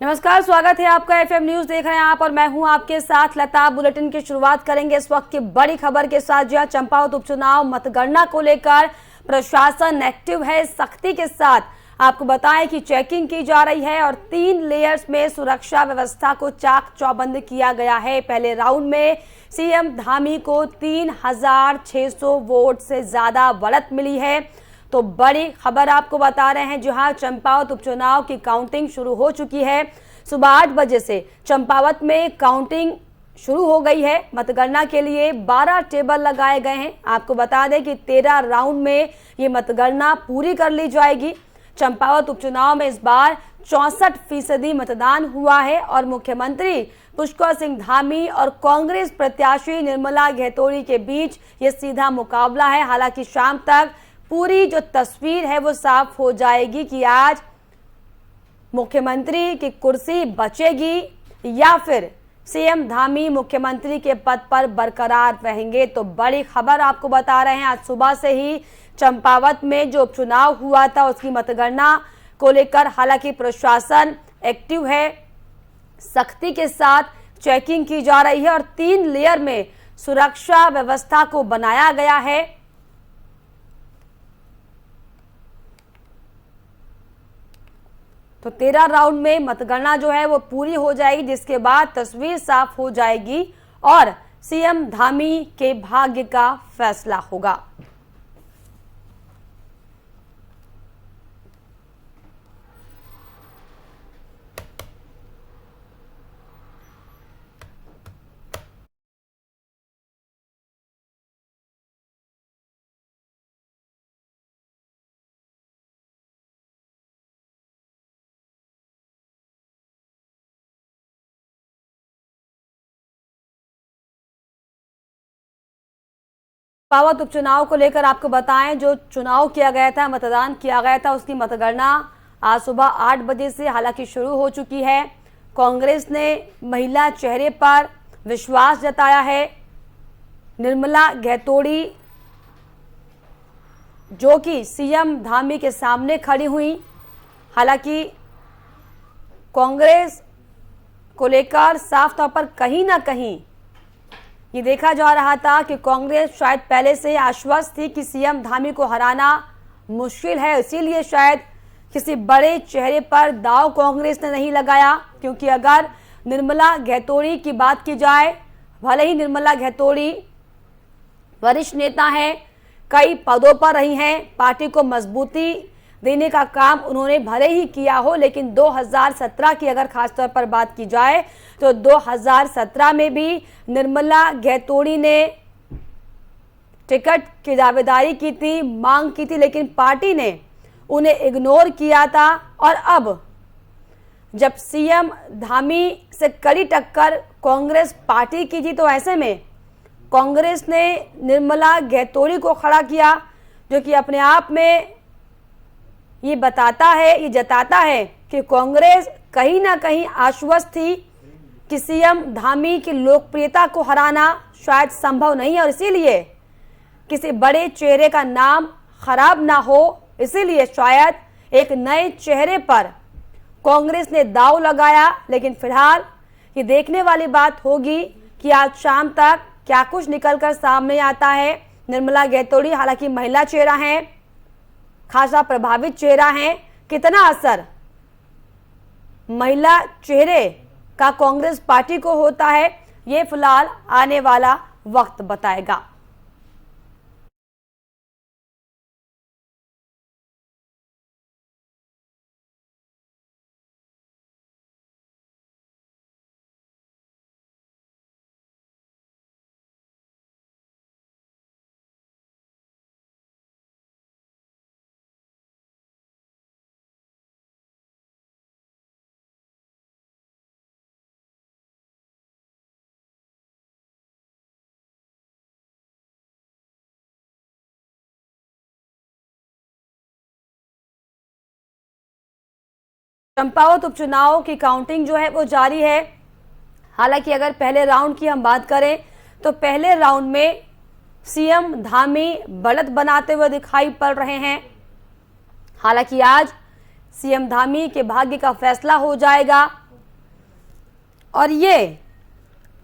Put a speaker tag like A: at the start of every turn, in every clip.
A: नमस्कार, स्वागत है आपका एफएम न्यूज देख रहे हैं आप और मैं हूं आपके साथ लता। बुलेटिन की शुरुआत करेंगे इस वक्त की बड़ी खबर के साथ, जहां चंपावत उपचुनाव मतगणना को लेकर प्रशासन एक्टिव है, सख्ती के साथ। आपको बताएं कि चेकिंग की जा रही है और 3 लेयर्स में सुरक्षा व्यवस्था को चाक चौबंद किया गया है। पहले राउंड में सीएम धामी को 3600 वोट से ज्यादा बढ़त मिली है। तो बड़ी खबर आपको बता रहे हैं, जहां चंपावत उपचुनाव की काउंटिंग शुरू हो चुकी है। सुबह 8 बजे से चंपावत में काउंटिंग शुरू हो गई है। मतगणना के लिए 12 टेबल लगाए गए हैं। आपको बता दें कि 13 राउंड में ये मतगणना पूरी कर ली जाएगी। चंपावत उपचुनाव में इस बार 64% मतदान हुआ है और मुख्यमंत्री पुष्कर सिंह धामी और कांग्रेस प्रत्याशी निर्मला घेतोड़ी के बीच ये सीधा मुकाबला है। हालांकि शाम तक पूरी जो तस्वीर है वो साफ हो जाएगी कि आज मुख्यमंत्री की कुर्सी बचेगी या फिर सीएम धामी मुख्यमंत्री के पद पर बरकरार रहेंगे। तो बड़ी खबर आपको बता रहे हैं, आज सुबह से ही चंपावत में जो उपचुनाव हुआ था उसकी मतगणना को लेकर हालांकि प्रशासन एक्टिव है, सख्ती के साथ चेकिंग की जा रही है और 3 लेयर में सुरक्षा व्यवस्था को बनाया गया है। तो 13 राउंड में मतगणना जो है वो पूरी हो जाएगी, जिसके बाद तस्वीर साफ हो जाएगी और सीएम धामी के भाग्य का फैसला होगा। चंपावत उपचुनाव को लेकर आपको बताएं, जो चुनाव किया गया था, मतदान किया गया था, उसकी मतगणना आज सुबह 8 बजे से हालांकि शुरू हो चुकी है। कांग्रेस ने महिला चेहरे पर विश्वास जताया है। निर्मला घेतोड़ी जो कि सीएम धामी के सामने खड़ी हुई। हालांकि कांग्रेस को लेकर साफ तौर पर कहीं ना कहीं ये देखा जा रहा था कि कांग्रेस शायद पहले से आश्वस्त थी कि सीएम धामी को हराना मुश्किल है, इसीलिए शायद किसी बड़े चेहरे पर दांव कांग्रेस ने नहीं लगाया। क्योंकि अगर निर्मला घेतोड़ी की बात की जाए, भले ही निर्मला घेतोड़ी वरिष्ठ नेता हैं, कई पदों पर रही हैं, पार्टी को मजबूती देने का काम उन्होंने भले ही किया हो, लेकिन 2017 की अगर खासतौर पर बात की जाए तो 2017 में भी निर्मला घेतोड़ी ने टिकट की दावेदारी की थी, मांग की थी, लेकिन पार्टी ने उन्हें इग्नोर किया था। और अब जब सीएम धामी से कड़ी टक्कर कांग्रेस पार्टी की थी, तो ऐसे में कांग्रेस ने निर्मला घेतोड़ी को खड़ा किया, जो कि अपने आप में ये बताता है, ये जताता है कि कांग्रेस कहीं ना कहीं आश्वस्त थी कि सीएम धामी की लोकप्रियता को हराना शायद संभव नहीं है और इसीलिए किसी बड़े चेहरे का नाम खराब ना हो, इसीलिए शायद एक नए चेहरे पर कांग्रेस ने दांव लगाया। लेकिन फिलहाल ये देखने वाली बात होगी कि आज शाम तक क्या कुछ निकलकर सामने आता है। निर्मला घेतोड़ी हालांकि महिला चेहरा है, खासा प्रभावित चेहरा है, कितना असर महिला चेहरे का कांग्रेस पार्टी को होता है, ये फिलहाल आने वाला वक्त बताएगा। चंपावत उपचुनाव की काउंटिंग जो है वो जारी है। हालांकि अगर पहले राउंड की हम बात करें तो पहले राउंड में सीएम धामी बढ़त बनाते हुए दिखाई पड़ रहे हैं। हालांकि आज सीएम धामी के भाग्य का फैसला हो जाएगा। और ये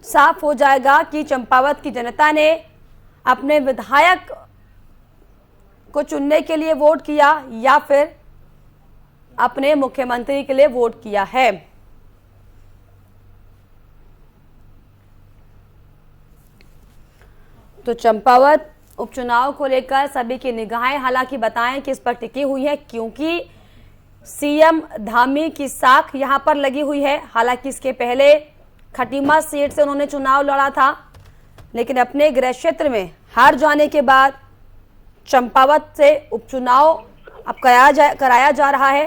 A: साफ हो जाएगा कि चंपावत की जनता ने अपने विधायक को चुनने के लिए वोट किया या फिर अपने मुख्यमंत्री के लिए वोट किया है। तो चंपावत उपचुनाव को लेकर सभी की निगाहें हालांकि बताएं कि इस पर टिकी हुई है, क्योंकि सीएम धामी की साख यहां पर लगी हुई है। हालांकि इसके पहले खटीमा सीट से उन्होंने चुनाव लड़ा था, लेकिन अपने गृह क्षेत्र में हार जाने के बाद चंपावत से उपचुनाव अब कराया जा रहा है।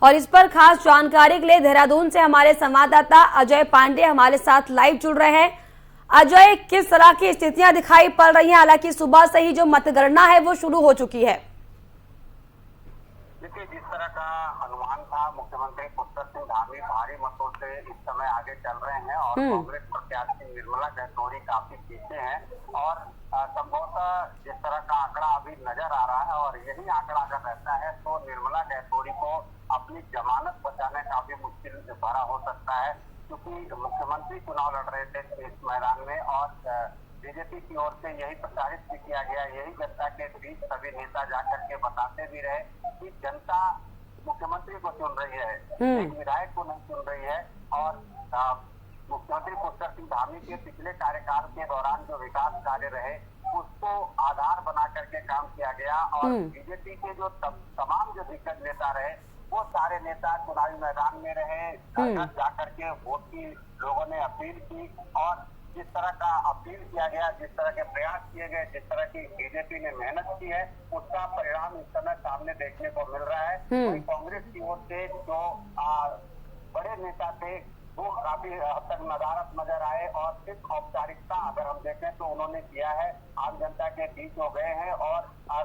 A: और इस पर खास जानकारी के लिए देहरादून से हमारे संवाददाता अजय पांडे हमारे साथ लाइव जुड़ रहे हैं। अजय, किस तरह की स्थितियां दिखाई पड़ रही हैं? हालांकि सुबह से ही जो मतगणना है वो शुरू हो चुकी है।
B: देखिए, जिस तरह का अनुमान था, मुख्यमंत्री पुष्कर सिंह धामी भारी मतों से इस समय आगे चल रहे हैं और कांग्रेस प्रत्याशी निर्मला गहतोड़ी काफी पीछे हैं और संभवतः जिस तरह का आंकड़ा अभी नजर आ रहा है और यही आंकड़ा अगर रहता है तो निर्मला गहतोड़ी को अपनी जमानत बचाना काफी मुश्किल भरा हो सकता है, क्योंकि मुख्यमंत्री चुनाव लड़ रहे थे इस मैदान में और बीजेपी की ओर से यही प्रचारित भी किया गया, यही जनता के बीच सभी नेता जाकर के बताते भी रहे कि जनता मुख्यमंत्री को चुन रही है, एक विधायक को नहीं चुन रही है। और मुख्यमंत्री पुष्कर सिंह धामी के पिछले कार्यकाल के दौरान जो विकास कार्य रहे उसको आधार बना करके काम किया गया और बीजेपी के जो तमाम जो दिग्गज नेता रहे वो सारे नेता चुनावी मैदान में रहे, घर जाकर के वोट की लोगों ने अपील की और जिस तरह का अपील किया गया, जिस तरह के प्रयास किए गए, जिस तरह की बीजेपी ने मेहनत की है उसका परिणाम इस समय सामने देखने को मिल रहा है। वहीं कांग्रेस की ओर से जो बड़े नेता थे वो काफी हद तक नदारत नजर आए और सिर्फ औपचारिकता अगर हम देखें तो उन्होंने किया है, आम जनता के बीच हो गए हैं और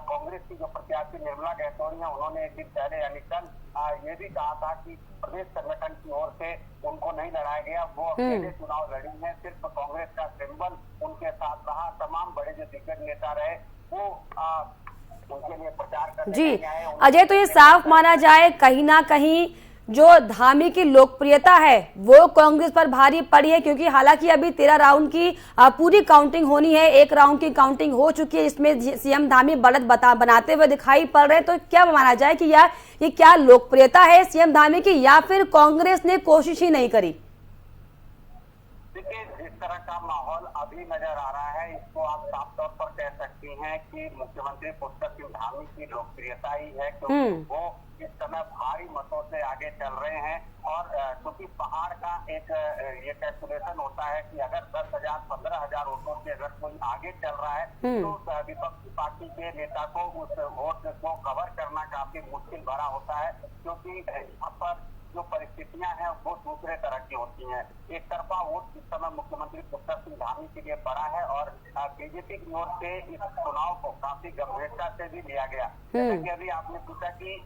B: कांग्रेस की जो प्रत्याशी निर्मला गहतोड़ी है उन्होंने एक दिन पहले यानी कल ये भी कहा था कि प्रदेश संगठन की ओर से उनको नहीं लड़ाया गया, वो अकेले चुनाव लड़ी है, सिर्फ कांग्रेस का सिंबल उनके साथ रहा, तमाम बड़े जो दिग्गज नेता रहे वो उनके लिए प्रचार करने
A: जी। अजय, तो ये साफ माना जाए कहीं ना कहीं जो धामी की लोकप्रियता है वो कांग्रेस पर भारी पड़ी है, क्योंकि हालांकि अभी 13 राउंड की पूरी काउंटिंग होनी है, एक राउंड की काउंटिंग हो चुकी है, इसमें सीएम धामी बढ़त बनाते हुए दिखाई पड़ रहे हैं। तो क्या माना जाए कि यार ये क्या लोकप्रियता है सीएम धामी की या फिर कांग्रेस ने कोशिश ही नहीं करी?
B: देखिए, जिस तरह का माहौल अभी नजर आ रहा है इसको आप साफ तौर पर कह सकती हैं कि मुख्यमंत्री पुष्कर सिंह धामी की लोकप्रियता ही है, क्योंकि वो इस समय भारी मतों से आगे चल रहे हैं और क्योंकि पहाड़ का एक ये कैलकुलेशन होता है कि अगर 10,000 15,000 वोटों से अगर कोई आगे चल रहा है तो विपक्षी पार्टी के नेता को उस वोट को कवर करना काफी मुश्किल भरा होता है, क्योंकि यहाँ पर जो परिस्थितियां हैं वो दूसरे तरह की होती हैं। एक तरफा वोट इस समय मुख्यमंत्री पुष्कर सिंह धामी के लिए पड़ा है और बीजेपी की ओर से इस चुनाव को काफी गंभीरता से भी लिया गया। जैसे कि अभी आपने पूछा कि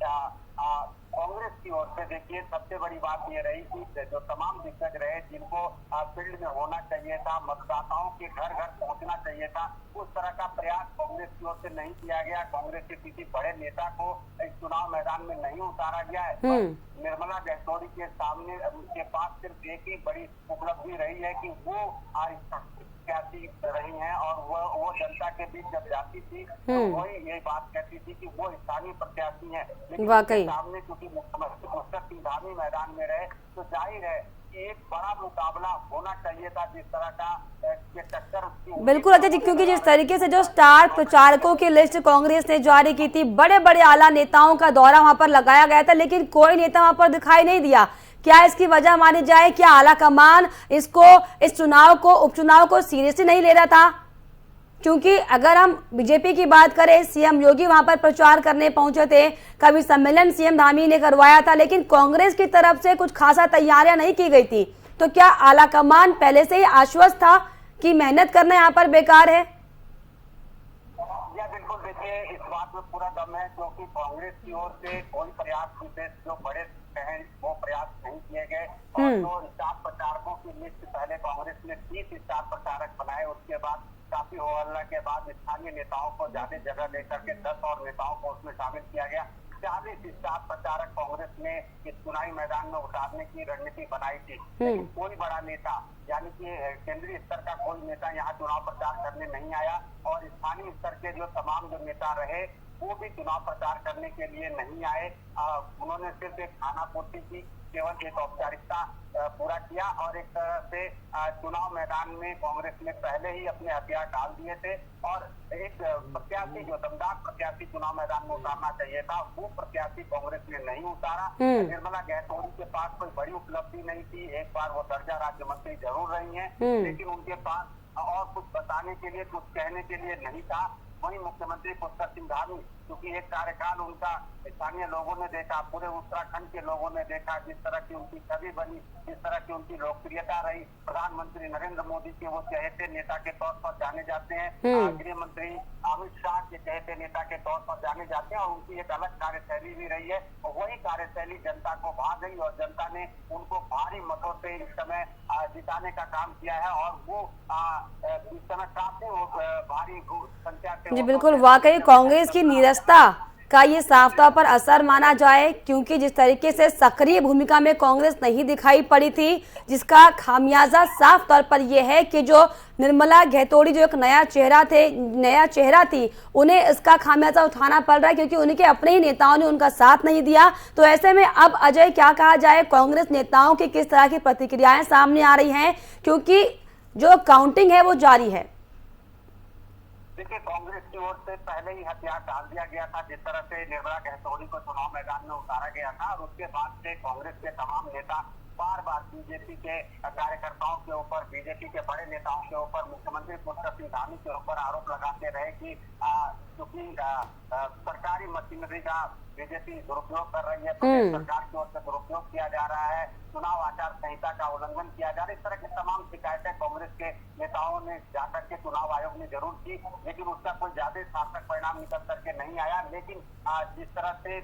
B: कांग्रेस की ओर से देखिए सबसे बड़ी बात ये रही कि जो तमाम दिग्गज रहे जिनको फील्ड में होना चाहिए था, मतदाताओं के घर घर पहुंचना चाहिए था, उस तरह का प्रयास कांग्रेस की ओर से नहीं किया गया। कांग्रेस के किसी बड़े नेता को इस चुनाव मैदान में नहीं उतारा गया है। निर्मला गहतोड़ी के सामने उनके पास सिर्फ एक ही बड़ी उपलब्धि रही है कि वो प्रत्याशी रही हैं और वो जनता के बीच जब जाती थी तो वही यही बात कहती थी कि वो स्थानीय प्रत्याशी हैं, लेकिन सामने क्योंकि मुख्यमंत्री पुष्कर सिंह धामी मैदान में रहे तो जाहिर है कि एक बड़ा मुकाबला होना चाहिए था, जिस तरह का टक्कर।
A: बिल्कुल अजय जी, क्योंकि जिस तरीके से जो स्टार प्रचारकों की लिस्ट कांग्रेस ने जारी की थी, बड़े बड़े आला नेताओं का दौरा वहां पर लगाया गया था, लेकिन कोई नेता वहां पर दिखाई नहीं दिया। क्या इसकी वजह मानी जाए? क्या आला कमान इस चुनाव को उपचुनाव को सीरियसली नहीं ले रहा था? क्योंकि अगर हम बीजेपी की बात करें, सीएम योगी वहां पर प्रचार करने पहुंचे थे, कभी सम्मेलन सीएम धामी ने करवाया था, लेकिन कांग्रेस की तरफ से कुछ खासा तैयारियां नहीं की गई थी। तो क्या आला कमान पहले से ही आश्वस्त था कि मेहनत करना यहाँ पर बेकार है?
B: बिल्कुल, देखिए इस बात में पूरा दम है, क्योंकि कांग्रेस की ओर से कोई प्रयास विशेष जो बड़े हैं वो प्रयास नहीं किए गए और जो स्टार प्रचारकों की लिस्ट पहले कांग्रेस ने 30 स्टार प्रचारक बनाए। उसके बाद काफी हो हल्ला के बाद स्थानीय नेताओं को ज्यादा जगह देकर के 10 और नेताओं को उसमें शामिल किया गया। 40 स्टार प्रचारक कांग्रेस ने इस चुनावी मैदान में उतारने की रणनीति बनाई थी, लेकिन कोई बड़ा नेता यानी कि केंद्रीय स्तर का कोई नेता यहाँ चुनाव प्रचार करने नहीं आया और स्थानीय स्तर के जो तमाम जो नेता रहे वो भी चुनाव प्रचार करने के लिए नहीं आए। उन्होंने सिर्फ एक खानापूर्ति की, केवल एक औपचारिकता पूरा किया और एक तरह से चुनाव मैदान में कांग्रेस ने पहले ही अपने हथियार डाल दिए थे और एक प्रत्याशी जो दमदार प्रत्याशी चुनाव मैदान में उतारना चाहिए था वो प्रत्याशी कांग्रेस ने नहीं उतारा। निर्मला गहतोड़ी के पास कोई बड़ी उपलब्धि नहीं थी, एक बार वो दर्जा राज्य मंत्री जरूर रही हैं, लेकिन उनके पास और कुछ बताने के लिए, कुछ कहने के लिए नहीं था। वहीं मुख्यमंत्री पुष्कर सिंह धामी, क्योंकि एक कार्यकाल उनका स्थानीय लोगों ने देखा, पूरे उत्तराखंड के लोगों ने देखा जिस तरह की उनकी छवि बनी, जिस तरह की उनकी लोकप्रियता रही। प्रधानमंत्री नरेंद्र मोदी के वो चहेते नेता के तौर पर जाने जाते हैं, गृह मंत्री अमित शाह के चहेते नेता के तौर पर जाने जाते हैं और उनकी एक अलग कार्यशैली भी रही है। और वही कार्यशैली जनता को भा गई और जनता ने उनको भारी मतों से इस समय जिताने का काम किया है और वो इस समय काफी भारी संख्या से।
A: जी बिल्कुल, वाकई कांग्रेस की नीरसता का ये साफ तौर पर असर माना जाए, क्योंकि जिस तरीके से सक्रिय भूमिका में कांग्रेस नहीं दिखाई पड़ी थी, जिसका खामियाजा साफ तौर पर यह है कि जो निर्मला गहतोड़ी जो एक नया चेहरा थी, उन्हें इसका खामियाजा उठाना पड़ रहा है क्योंकि उनके अपने ही नेताओं ने उनका साथ नहीं दिया। तो ऐसे में अब अजय क्या कहा जाए, कांग्रेस नेताओं की किस तरह की प्रतिक्रियाएं सामने आ रही हैं, क्योंकि जो काउंटिंग है वो जारी है।
B: देखिए, कांग्रेस की ओर से पहले ही हथियार डाल दिया गया था, जिस तरह से निर्मला गहतोड़ी को चुनाव मैदान में उतारा गया था और उसके बाद से कांग्रेस के तमाम नेता बार बार बीजेपी के कार्यकर्ताओं के ऊपर, बीजेपी के बड़े नेताओं के ऊपर, मुख्यमंत्री पुष्कर सिंह धामी के ऊपर आरोप लगाते रहे कि क्योंकि सरकारी मशीनरी का बीजेपी दुरुपयोग कर रही है, सरकार की ओर से दुरुपयोग किया जा रहा है, चुनाव आचार संहिता का उल्लंघन किया जा रहा है। इस तरह की तमाम शिकायतें कांग्रेस के नेताओं ने जाकर के चुनाव आयोग ने जरूर की, लेकिन उसका कोई ज्यादा सार्थक परिणाम निकल करके नहीं आया। लेकिन जिस तरह से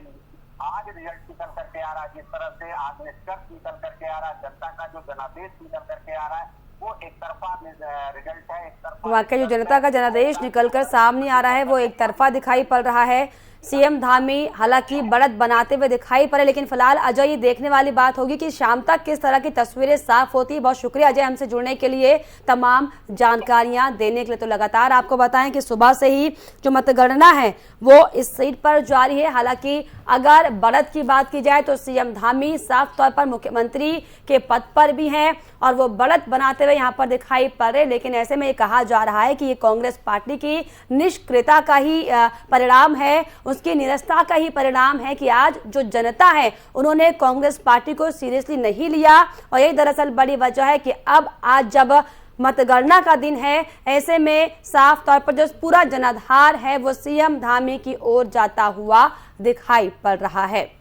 B: आज रिजल्ट निकल करके आ रहा है, जिस तरह से आज निष्कर्ष निकल करके आ रहा है, जनता का जो जनादेश निकल करके आ रहा है, वो एक तरफा रिजल्ट है, एक तरफा।
A: वाकई जो जनता का जनादेश निकलकर सामने आ रहा है वो एक तरफा दिखाई पड़ रहा है। सीएम धामी हालांकि बढ़त बनाते हुए दिखाई पड़े, लेकिन फिलहाल अजय ये देखने वाली बात होगी कि शाम तक किस तरह की तस्वीरें साफ होती है। बहुत शुक्रिया अजय हमसे जुड़ने के लिए, तमाम जानकारियां देने के लिए। तो लगातार आपको बताएं कि सुबह से ही जो मतगणना है वो इस सीट पर जारी है। हालांकि अगर बढ़त की बात की जाए तो सीएम धामी साफ तौर पर मुख्यमंत्री के पद पर भी हैं और वो बढ़त बनाते हुए यहाँ पर दिखाई पड़ रहे, लेकिन ऐसे में ये कहा जा रहा है कि ये कांग्रेस पार्टी की निष्क्रियता का ही परिणाम है, उसकी निरस्ता का ही परिणाम है कि आज जो जनता है उन्होंने कांग्रेस पार्टी को सीरियसली नहीं लिया। और यही दरअसल बड़ी वजह है कि अब आज जब मतगणना का दिन है, ऐसे में साफ तौर पर जो पूरा जनाधार है वो सीएम धामी की ओर जाता हुआ दिखाई पड़ रहा है।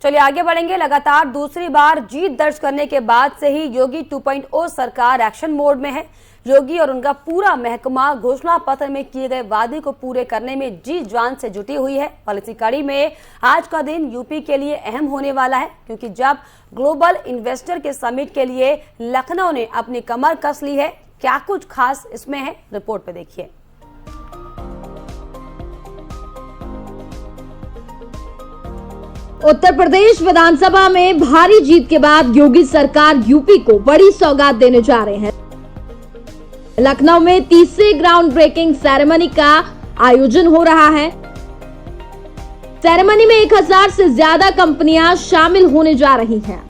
A: चलिए आगे बढ़ेंगे। लगातार दूसरी बार जीत दर्ज करने के बाद से ही योगी 2.0 सरकार एक्शन मोड में है। योगी और उनका पूरा महकमा घोषणा पत्र में किए गए वादे को पूरे करने में जी जान से जुटी हुई है। और इसी कड़ी में आज का दिन यूपी के लिए अहम होने वाला है, क्योंकि जब ग्लोबल इन्वेस्टर के समिट के लिए लखनऊ ने अपनी कमर कस ली है। क्या कुछ खास इसमें है, रिपोर्ट पे देखिए।
C: उत्तर प्रदेश विधानसभा में भारी जीत के बाद योगी सरकार यूपी को बड़ी सौगात देने जा रहे हैं। लखनऊ में तीसरे ग्राउंड ब्रेकिंग सेरेमनी का आयोजन हो रहा है। सेरेमनी में 1000 से ज्यादा कंपनियां शामिल होने जा रही हैं।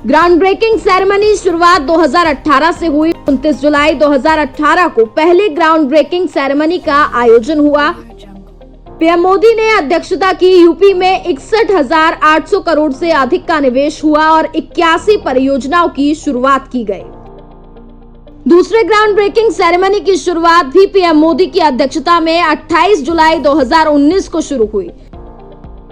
C: ग्राउंड ब्रेकिंग सेरेमनी शुरुआत 2018 से हुई। 29 जुलाई 2018 को पहले ग्राउंड ब्रेकिंग सेरेमनी का आयोजन हुआ। पीएम मोदी ने अध्यक्षता की। यूपी में 61,800 करोड़ से अधिक का निवेश हुआ और 81 परियोजनाओं की शुरुआत की गई। दूसरे ग्राउंड ब्रेकिंग सेरेमनी की शुरुआत भी पीएम मोदी की अध्यक्षता में 28 जुलाई 2019 को शुरू हुई।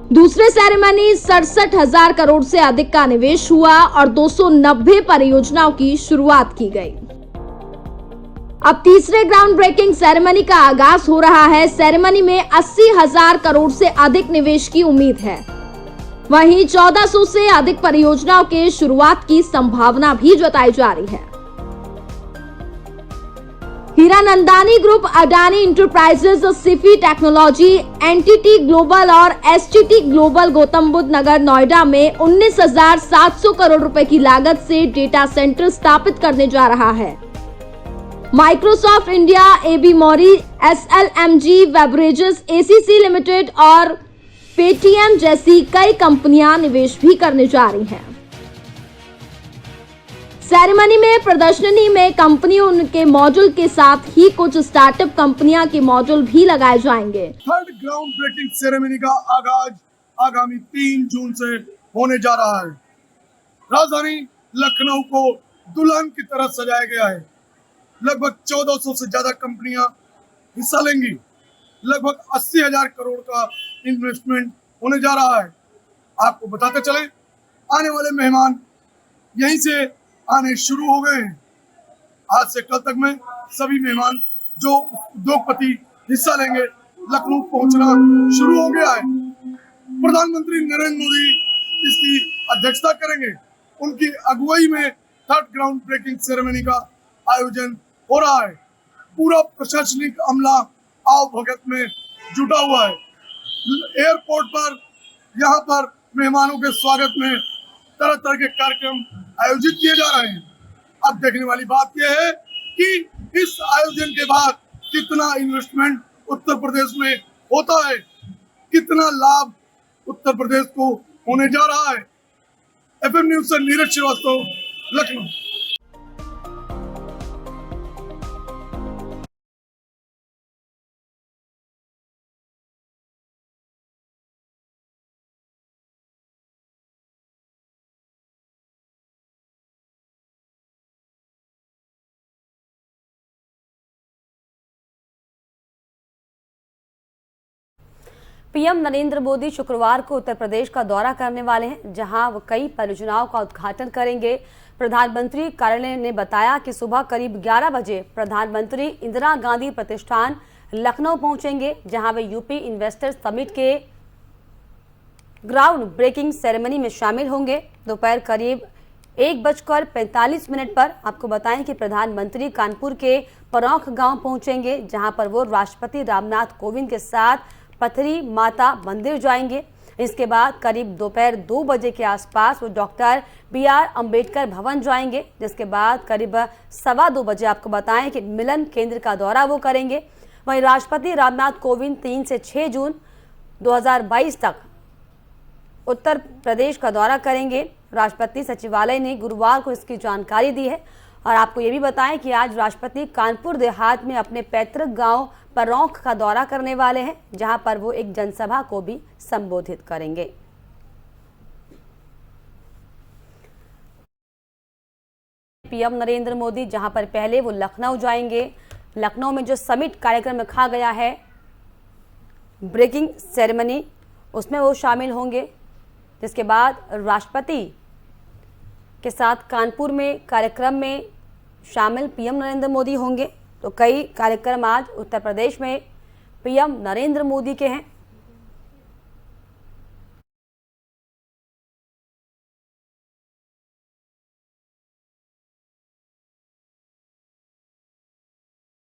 C: दूसरे सेरेमनी 67,000 करोड़ से अधिक का निवेश हुआ और 290 परियोजनाओं की शुरुआत की गई। अब तीसरे ग्राउंड ब्रेकिंग सेरेमनी का आगाज हो रहा है। सेरेमनी में 80,000 करोड़ से अधिक निवेश की उम्मीद है। वहीं 1400 से अधिक परियोजनाओं के शुरुआत की संभावना भी जताई जा रही है। Hiranandani group, Adani enterprises, Sify technology, NTT global और एसटीटी ग्लोबल गौतम बुद्ध नगर नोएडा में 19,700 करोड़ रुपए की लागत से डेटा सेंटर स्थापित करने जा रहा है। Microsoft India, AB Mauri, SLMG, beverages, ACC limited और पेटीएम जैसी कई कंपनियां निवेश भी करने जा रही हैं। सेरेमनी में प्रदर्शनी में कंपनियों के मॉड्यूल के साथ ही कुछ स्टार्टअप कंपनियां के मॉड्यूल भी लगाए जाएंगे।
D: थर्ड ग्राउंड ब्रेकिंग सेरेमनी का आगाज आगामी 3 जून से होने जा रहा है। राजधानी लखनऊ को दुल्हन की तरह सजाया गया है। लगभग 1400 से ज्यादा कंपनियां हिस्सा लेंगी। लगभग 80,000 करोड़ का इन्वेस्टमेंट होने जा रहा है। आपको बताते चले, आने वाले मेहमान यहीं से आने शुरू हो गए हैं। आज से कल तक में सभी मेहमान जो उद्योगपति हिस्सा लेंगे, लखनऊ पहुंचना शुरू हो गया है। प्रधानमंत्री नरेंद्र मोदी इसकी अध्यक्षता करेंगे। उनकी अगुवाई में थर्ड ग्राउंड ब्रेकिंग सेरेमनी का आयोजन हो रहा है। पूरा प्रशासनिक अमला आओ भगत में जुटा हुआ है। एयरपोर्ट पर यहाँ पर मेहमानों के स्वागत में तरह तरह के कार्यक्रम आयोजित किए जा रहे हैं। अब देखने वाली बात यह है कि इस आयोजन के बाद कितना इन्वेस्टमेंट उत्तर प्रदेश में होता है, कितना लाभ उत्तर प्रदेश को होने जा रहा है। एफएम न्यूज से नीरज श्रीवास्तव, लखनऊ।
A: पीएम नरेंद्र मोदी शुक्रवार को उत्तर प्रदेश का दौरा करने वाले हैं, जहां वो कई परियोजनाओं का उद्घाटन करेंगे। प्रधानमंत्री कार्यालय ने बताया कि सुबह करीब 11 बजे प्रधानमंत्री इंदिरा गांधी प्रतिष्ठान लखनऊ पहुंचेंगे, जहां वे यूपी इन्वेस्टर्स समिट के ग्राउंड ब्रेकिंग सेरेमनी में शामिल होंगे। दोपहर करीब 1:45 पर आपको बताएं कि प्रधानमंत्री कानपुर के परौख गांव पहुंचेंगे, जहां पर वो राष्ट्रपति रामनाथ कोविंद के साथ पथरी माता मंदिर जाएंगे। इसके बाद करीब दोपहर 2 बजे के आसपास वो डॉक्टर BR अंबेडकर भवन जाएंगे, जिसके बाद करीब 2:15 बजे आपको बताएं कि मिलन केंद्र का दौरा वो करेंगे। वहीं राष्ट्रपति रामनाथ कोविंद 3 से 6 जून 2022 तक उत्तर प्रदेश का दौरा करेंगे। राष्ट्रपति सचिवालय ने गुरुवार को इसकी जानकारी दी है। और आपको ये भी बताएं कि आज राष्ट्रपति कानपुर देहात में अपने पैतृक गांव परौख का दौरा करने वाले हैं, जहां पर वो एक जनसभा को भी संबोधित करेंगे। पीएम नरेंद्र मोदी जहां पर पहले वो लखनऊ जाएंगे। लखनऊ में जो समिट कार्यक्रम रखा गया है, ब्रेकिंग सेरेमनी, उसमें वो शामिल होंगे, जिसके बाद राष्ट्रपति के साथ कानपुर में कार्यक्रम में शामिल पीएम नरेंद्र मोदी होंगे। तो कई कार्यक्रम आज उत्तर प्रदेश में पीएम नरेंद्र मोदी के हैं।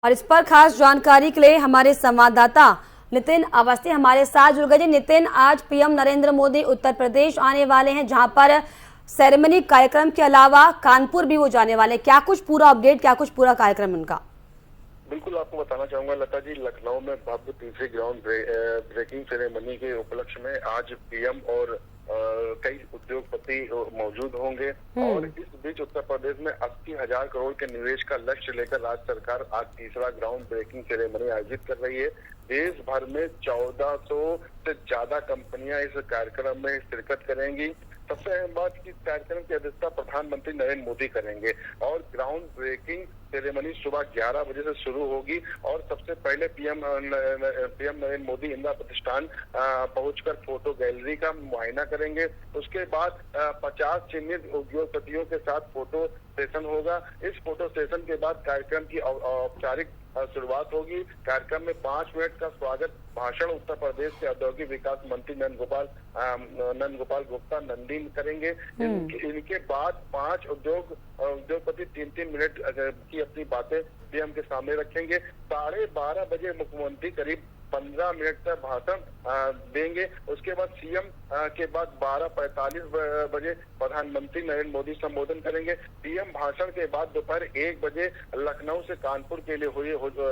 A: और इस पर खास जानकारी के लिए हमारे संवाददाता नितिन अवस्थी हमारे साथ जुड़ गए। नितिन, आज पीएम नरेंद्र मोदी उत्तर प्रदेश आने वाले हैं, जहां पर सेरेमनी कार्यक्रम के अलावा कानपुर भी वो जाने वाले हैं। क्या कुछ पूरा अपडेट, क्या कुछ पूरा कार्यक्रम उनका?
E: बिल्कुल आपको बताना चाहूंगा लता जी, लखनऊ में भव्य तीसरे ग्राउंड ब्रेकिंग सेरेमनी के उपलक्ष्य में आज पीएम और कई उद्योगपति मौजूद होंगे। और इस बीच उत्तर प्रदेश में 80,000 करोड़ के निवेश का लक्ष्य लेकर राज्य सरकार आज तीसरा ग्राउंड ब्रेकिंग सेरेमनी आयोजित कर रही है। देश भर में 1400 से ज्यादा कंपनियां इस कार्यक्रम में शिरकत करेंगी। सबसे अहम बात की कार्यक्रम की अध्यक्षता प्रधानमंत्री नरेंद्र मोदी करेंगे और ग्राउंड ब्रेकिंग सेरेमनी सुबह 11 बजे से शुरू होगी और सबसे पहले पीएम नरेंद्र मोदी इंदिरा प्रतिष्ठान पहुंचकर फोटो गैलरी का मुआयना करेंगे। उसके बाद 50 चिन्हित उद्योगपतियों के साथ फोटो सेशन होगा। इस फोटो सेशन के बाद कार्यक्रम की औपचारिक शुरुआत होगी। कार्यक्रम में 5 मिनट का स्वागत भाषण उत्तर प्रदेश के औद्योगिक विकास मंत्री नंद गोपाल गुप्ता नंदीन करेंगे। इनके बाद 5 उद्योगपति 3-3 मिनट की अपनी बातें पीएम के सामने रखेंगे। 12:30 बजे मुख्यमंत्री करीब 15 मिनट तक भाषण देंगे। उसके बाद सीएम के बाद 12:45 बजे प्रधानमंत्री नरेंद्र मोदी संबोधन करेंगे। पीएम भाषण के बाद दोपहर 1 बजे लखनऊ से कानपुर के लिए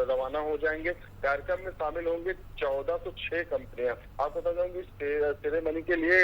E: रवाना हो जाएंगे। कार्यक्रम में शामिल होंगे 1406 कंपनियां। आपको बता दूं इस सेरेमनी के लिए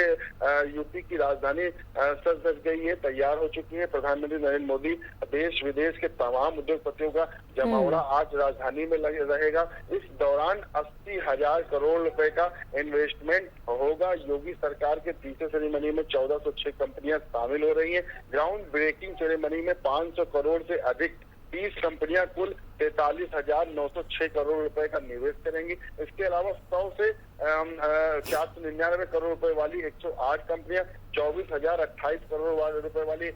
E: यूपी की राजधानी सज गई है, तैयार हो चुकी है। प्रधानमंत्री नरेंद्र मोदी देश विदेश के तमाम उद्योगपतियों का जमावड़ा आज राजधानी में रहेगा। इस दौरान 80,000 करोड़ रुपए का इन्वेस्टमेंट होगा। योगी सरकार के तीसरे सेरेमनी में 1406 कंपनियां शामिल हो रही हैं। ग्राउंड ब्रेकिंग सेरेमनी में 500 करोड़ से अधिक 30 कंपनियां कुल 43,906 करोड़ रुपए का निवेश करेंगी। इसके अलावा 100 से 499 करोड़ रुपए वाली 108 कंपनियां 24,028 करोड़ रुपए वाली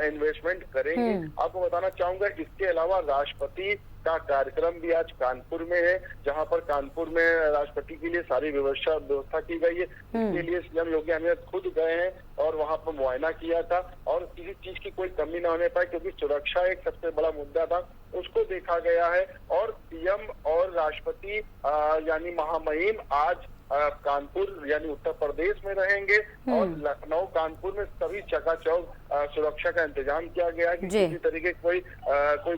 E: इन्वेस्टमेंट करेंगी। आपको बताना चाहूंगा इसके अलावा राष्ट्रपति का कार्यक्रम भी आज कानपुर में है, जहां पर कानपुर में राष्ट्रपति के लिए सारी व्यवस्था की गई है। इसके लिए सीएम योगी आदित्यनाथ खुद गए हैं और वहां पर मुआयना किया था और किसी चीज की कोई कमी न होने पाए, क्योंकि सुरक्षा एक सबसे बड़ा मुद्दा था, उसको देखा गया है। और पीएम और राष्ट्रपति यानी महामहिम आज कानपुर यानी उत्तर प्रदेश में रहेंगे और लखनऊ कानपुर में सभी चकाचौंध सुरक्षा का इंतजाम किया गया है कि किसी तरीके कोई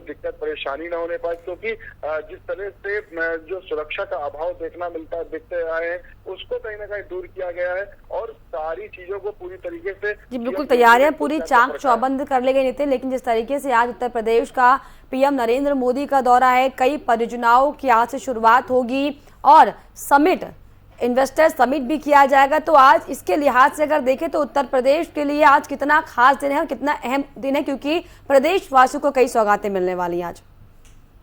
E: दिक्कत परेशानी ना होने पाए, क्योंकि जिस तरह से जो सुरक्षा का अभाव देखते आए हैं उसको कहीं ना कहीं दूर किया गया है और सारी चीजों को पूरी तरीके से
A: जी बिल्कुल तैयारियां पूरी चाक चौबंद कर ले गई नितिन। लेकिन जिस तरीके से आज उत्तर प्रदेश का पीएम नरेंद्र मोदी का दौरा है, कई परियोजनाओं की आज से शुरुआत होगी और इन्वेस्टर समिट भी किया जाएगा, तो आज इसके लिहाज से अगर देखें तो उत्तर प्रदेश के लिए आज कितना खास दिन है और कितना अहम दिन है, क्योंकि प्रदेश वासियों को कई सौगातें मिलने वाली हैं आज।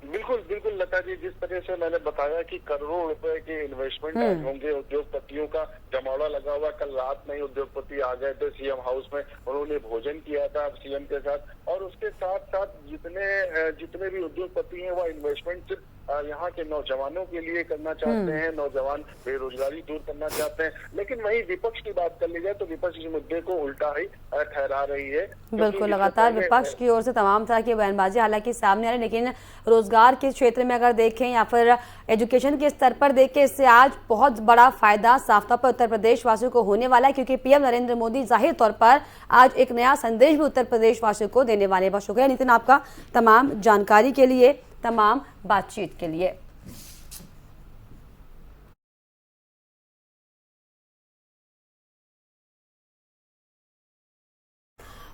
E: बिल्कुल लता जी, जिस तरह से मैंने बताया कि करोड़ों रुपए के इन्वेस्टमेंट होंगे, उद्योगपतियों का जमावड़ा लगा हुआ। कल रात में ही उद्योगपति आ गए थे सीएम हाउस में, उन्होंने भोजन किया था सीएम के साथ और उसके साथ साथ जितने भी उद्योगपति हैं वह इन्वेस्टमेंट सिर्फ यहाँ के नौजवानों के लिए करना चाहते हैं, नौजवान बेरोजगारी दूर करना चाहते हैं। लेकिन वही विपक्ष की बात कर ली जाए तो विपक्ष इस मुद्दे को उल्टा ही ठहरा रही है।
A: बिल्कुल, लगातार विपक्ष की ओर से तमाम तरह की बयानबाजी हालांकि सामने आ रही, लेकिन रोजगार के क्षेत्र में अगर देखें या फिर एजुकेशन के स्तर पर देखें, इससे आज बहुत बड़ा फायदा साफ तौर पर उत्तर प्रदेश वासियों को होने वाला है, क्योंकि पीएम नरेंद्र मोदी जाहिर तौर पर आज एक नया संदेश भी उत्तर प्रदेश वासियों को देने वाले हैं। बहुत शुक्रिया नितिन आपका तमाम जानकारी के लिए, तमाम बातचीत के लिए।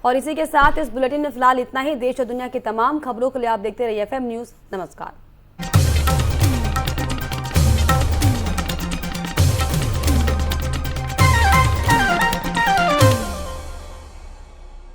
A: और इसी के साथ इस बुलेटिन में फिलहाल इतना ही। देश और दुनिया की तमाम खबरों के लिए आप देखते रहिए एफएम न्यूज। नमस्कार।